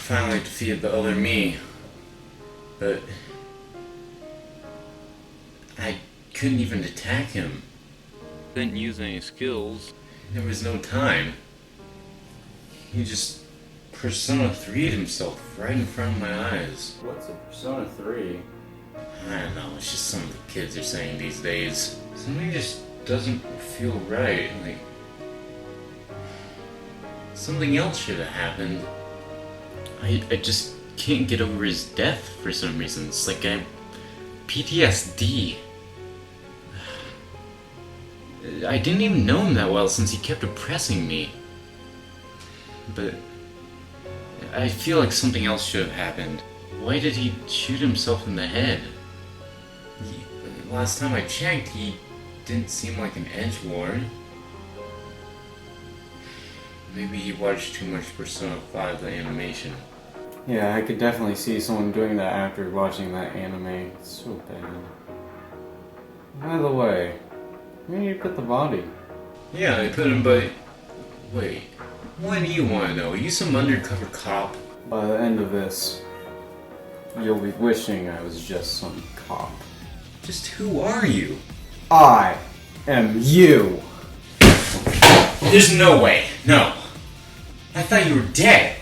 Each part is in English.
finally defeated the other me, but I couldn't even attack him. Didn't use any skills. There was no time. He just Persona 3'd himself right in front of my eyes. What's a Persona 3? I don't know, it's just something the kids are saying these days. Something just doesn't feel right. Like, something else should have happened. I just can't get over his death for some reason. It's like I PTSD. I didn't even know him that well since he kept oppressing me. But I feel like something else should have happened. Why did he shoot himself in the head? Last time I checked, he didn't seem like an edgelord. Maybe he watched too much Persona 5 the animation. Yeah, I could definitely see someone doing that after watching that anime. It's so bad. By the way, where did you put the body? Yeah, I put him, but... Wait, what do you want to know? Are you some undercover cop? By the end of this, you'll be wishing I was just some cop. Just who are you? I am you! There's no way. No. I thought you were dead.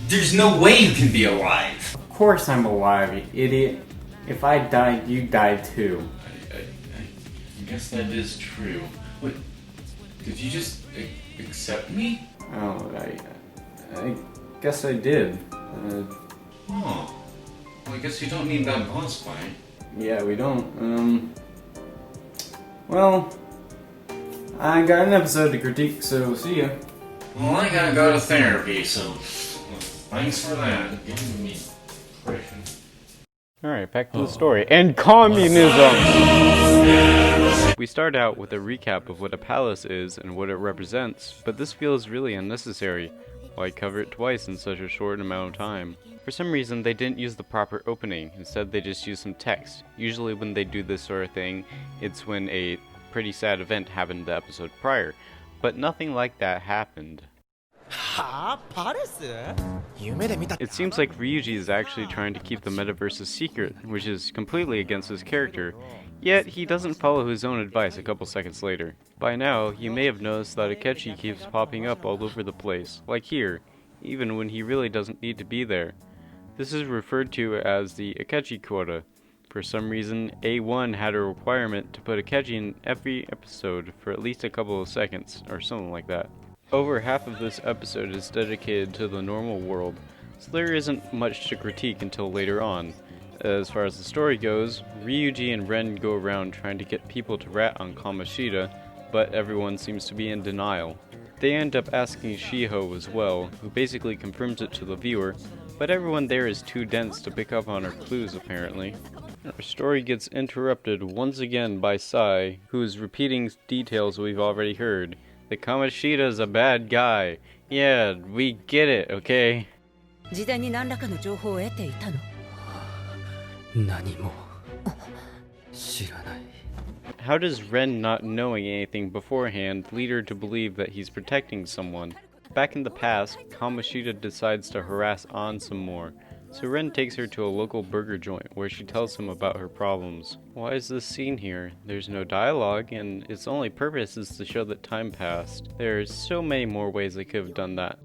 There's no way you can be alive. Of course I'm alive, you idiot. If I died, you died too. I guess that is true. What? Did you just accept me? Oh, I guess I did. Oh. Well, I guess you don't need that boss fight. Yeah, we don't. Well, I got an episode to critique, so see ya. Well, I gotta go to therapy, so thanks for that. Giving me depression. Alright, back to the story. And communism! We start out with a recap of what a palace is and what it represents, but this feels really unnecessary. Why cover it twice in such a short amount of time? For some reason, they didn't use the proper opening. Instead, they just used some text. Usually when they do this sort of thing, it's when a pretty sad event happened the episode prior. But nothing like that happened. It seems like Ryuji is actually trying to keep the metaverse a secret, which is completely against his character. Yet, he doesn't follow his own advice a couple seconds later. By now, you may have noticed that Akechi keeps popping up all over the place, like here, even when he really doesn't need to be there. This is referred to as the Akechi quota. For some reason, A1 had a requirement to put Akechi in every episode for at least a couple of seconds, or something like that. Over half of this episode is dedicated to the normal world, so there isn't much to critique until later on. As far as the story goes, Ryuji and Ren go around trying to get people to rat on Kamoshida, but everyone seems to be in denial. They end up asking Shiho as well, who basically confirms it to the viewer, but everyone there is too dense to pick up on her clues apparently. Our story gets interrupted once again by Sai, who is repeating details we've already heard. That Kamoshida's a bad guy. Yeah, we get it, okay? 事前に何らかの情報を得ていたの？何も知らない。 How does Ren not knowing anything beforehand lead her to believe that he's protecting someone? Back in the past, Kamoshida decides to harass An some more, so Ren takes her to a local burger joint where she tells him about her problems. Why is this scene here? There's no dialogue, and its only purpose is to show that time passed. There's so many more ways they could have done that.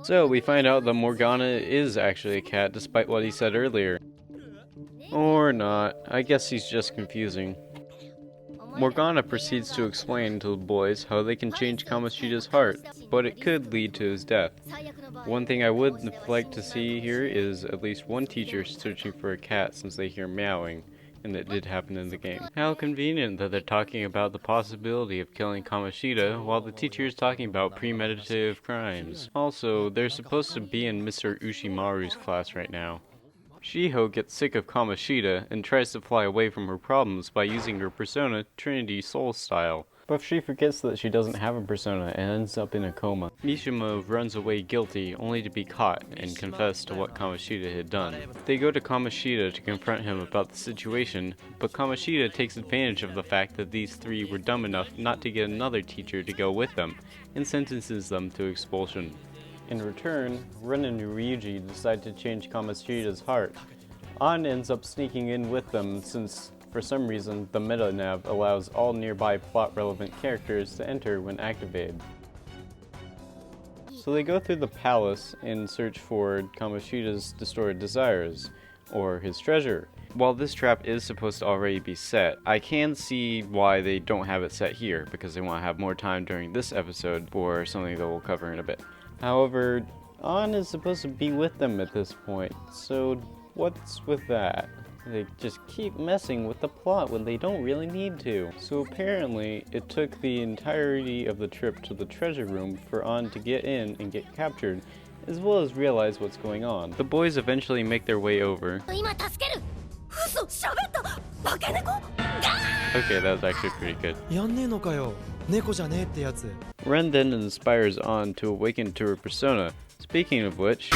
So we find out that Morgana is actually a cat despite what he said earlier. Or not. I guess he's just confusing. Morgana proceeds to explain to the boys how they can change Kamoshida's heart, but it could lead to his death. One thing I would like to see here is at least one teacher searching for a cat since they hear meowing, and it did happen in the game. How convenient that they're talking about the possibility of killing Kamoshida while the teacher is talking about premeditative crimes. Also, they're supposed to be in Mr. Ushimaru's class right now. Shiho gets sick of Kamoshida and tries to fly away from her problems by using her persona Trinity Soul style. But she forgets that she doesn't have a persona and ends up in a coma. Mishima runs away guilty, only to be caught and confess to what Kamoshida had done. They go to Kamoshida to confront him about the situation, but Kamoshida takes advantage of the fact that these three were dumb enough not to get another teacher to go with them, and sentences them to expulsion. In return, Ren and Ryuji decide to change Kamoshida's heart. An ends up sneaking in with them since, for some reason, the meta-nav allows all nearby plot-relevant characters to enter when activated. So they go through the palace in search for Kamoshida's distorted desires, or his treasure. While this trap is supposed to already be set, I can see why they don't have it set here, because they want to have more time during this episode for something that we'll cover in a bit. However, An is supposed to be with them at this point, so what's with that? They just keep messing with the plot when they don't really need to. So apparently, it took the entirety of the trip to the treasure room for An to get in and get captured, as well as realize what's going on. The boys eventually make their way over. Okay, that was actually pretty good. Ren then inspires An to awaken to her persona. Speaking of which,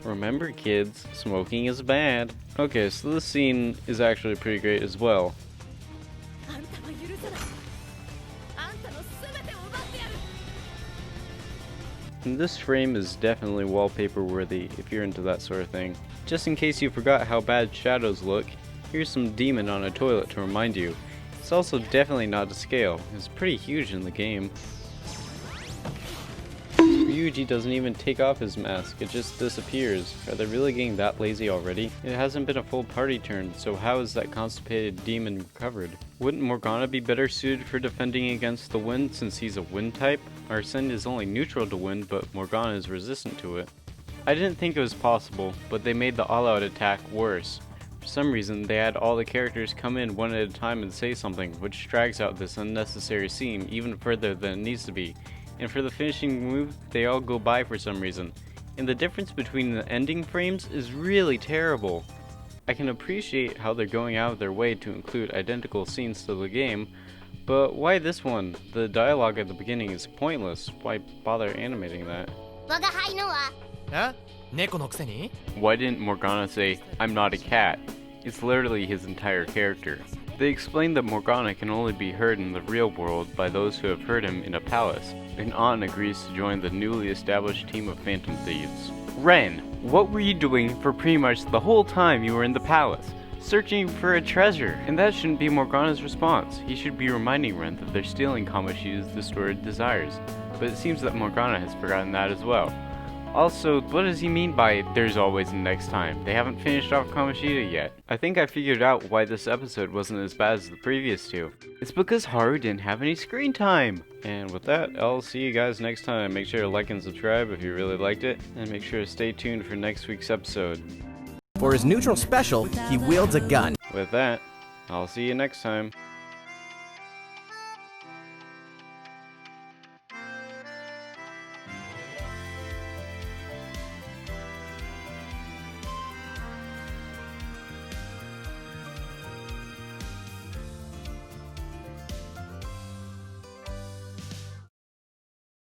remember kids, smoking is bad. Okay, so this scene is actually pretty great as well. And this frame is definitely wallpaper worthy if you're into that sort of thing. Just in case you forgot how bad shadows look, here's some demon on a toilet to remind you. It's also definitely not to scale. It's pretty huge in the game. Ryuji doesn't even take off his mask, it just disappears. Are they really getting that lazy already? It hasn't been a full party turn, so how is that constipated demon recovered? Wouldn't Morgana be better suited for defending against the wind since he's a wind type? Arsene is only neutral to wind, but Morgana is resistant to it. I didn't think it was possible, but they made the all-out attack worse. For some reason, they had all the characters come in one at a time and say something, which drags out this unnecessary scene even further than it needs to be. And for the finishing move, they all go by for some reason. And the difference between the ending frames is really terrible. I can appreciate how they're going out of their way to include identical scenes to the game, but why this one? The dialogue at the beginning is pointless. Why bother animating that? Why didn't Morgana say, "I'm not a cat"? It's literally his entire character. They explain that Morgana can only be heard in the real world by those who have heard him in a palace, and An agrees to join the newly established team of Phantom Thieves. Ren, what were you doing for pretty much the whole time you were in the palace? Searching for a treasure! And that shouldn't be Morgana's response. He should be reminding Ren that they're stealing Kamoshida's distorted desires. But it seems that Morgana has forgotten that as well. Also, what does he mean by "there's always a next time"? They haven't finished off Kamoshida yet. I think I figured out why this episode wasn't as bad as the previous two. It's because Haru didn't have any screen time! And with that, I'll see you guys next time. Make sure to like and subscribe if you really liked it, and make sure to stay tuned for next week's episode. For his neutral special, he wields a gun. With that, I'll see you next time.